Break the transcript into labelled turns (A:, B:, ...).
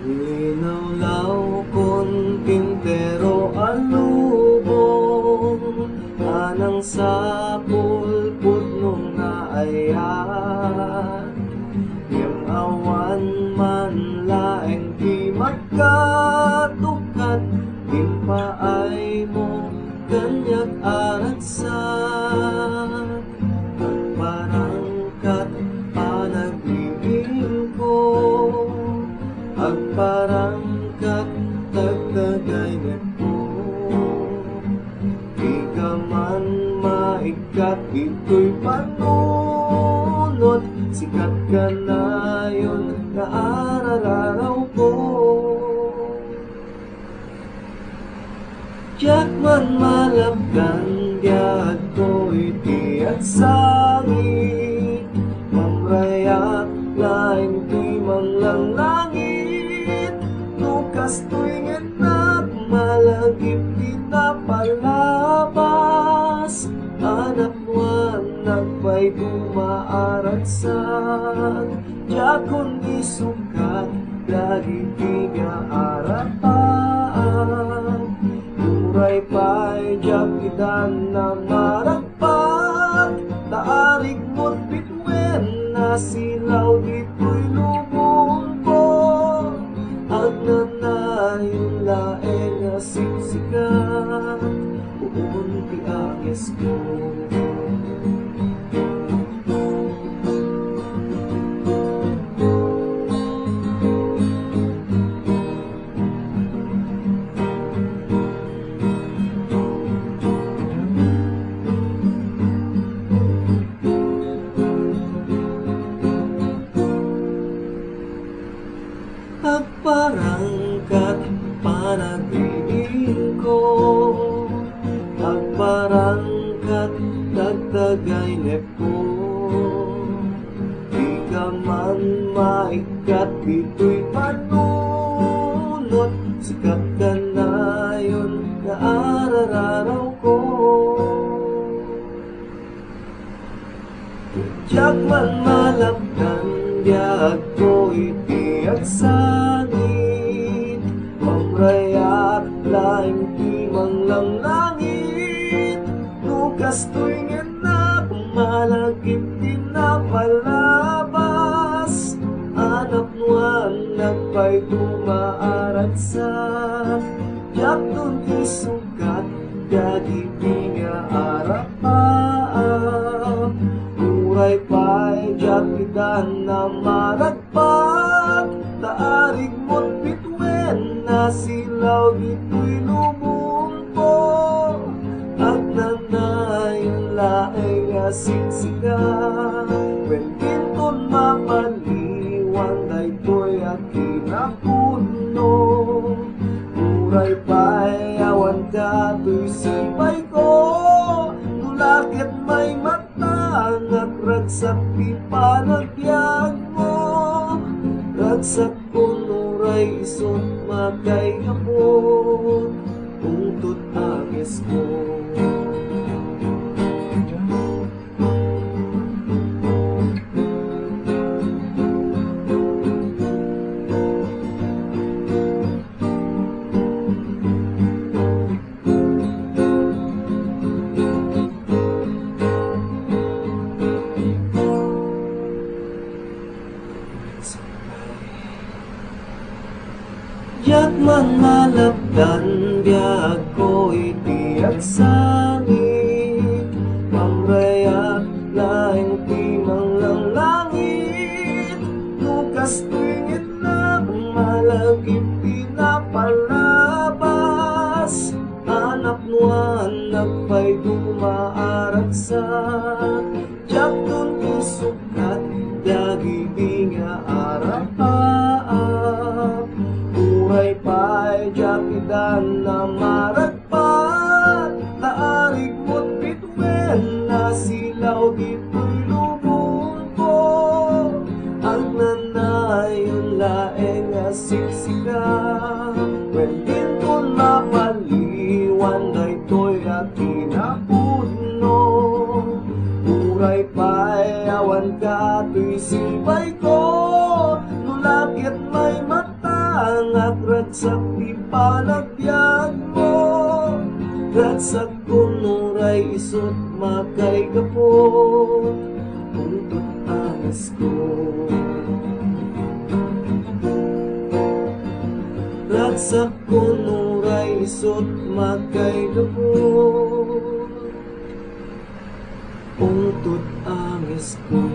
A: Linaw-law konting pero alubong, anang sa pulput nung naayat. Yung awan man laeng di magkatukat, timpaay mo kanyak aratsan. Agparangkat panagliin ko, agparangkat tagtagay ko. Di ka man maikat, ito'y panunot, sikat ka na yun na arararaw ko. Diyak man malabdan, diyak ko'y tiyak sangit, mamrayak laing di manglang langit. Nukas tuwing na malagip di napalabas, anak mo nagpay dumaaratsan. Diyak kundi sukat, lagi di nga arapan. Uray pa'y diyak idan na maragpat, taarik mo't bitwen na silaw dito'y lubong ko. Agnanayon laeng na siksikat, uun ti agis ko. Agparangkat panagliin ko, agparangkat dagdagay nepo. Di ka man maikat, dito'y panunot, sikat ka na yun na arararaw ko. Diyak man malabdan, diyak ko'y tiyak sangit, mamrayak laing di manglang langit. Nukas tuwing na pumalagip di napalabas, anak mo nagpay dumaaratsan. Diyak dun isukat, dagi di nga arapan. Uray pa'y diyak idan na maragpat, taarig mo't bitwen na silaw dito'y lubong ko. Agnanayon laeng nga siksikat, wentinton mapaliwan dayto'y akinapuno. Uray pa'y awan ka to'y sipay ko, nulakit may mata nagragsak di panagbiag mo. Ragsak ko nuray isot magay kapot, ungtod agis ko. Diyak man malabdan, diyak ko'y tiyak sangit, mamrayak laing di manglang langit. Nukas tuwing na malagip di napalabas, anak mo nagpay dumaarak sa Jakton isukat daging nga arap Uray pa'y jakidan na maragpat Taarig mo't bitwen na silaw dito'y lubong ko Ang nanayon laeng nga siksika When dinton mapaliwan na ito'y atinapudno Uray pa'y awan ka to'y sibay ko Nulakit may matang at ragsak di panagbiag mo Ragsak kunuray isot makay gapot Puntut angas ko Ragsak kunuray isot makay gapot Puntut angas ko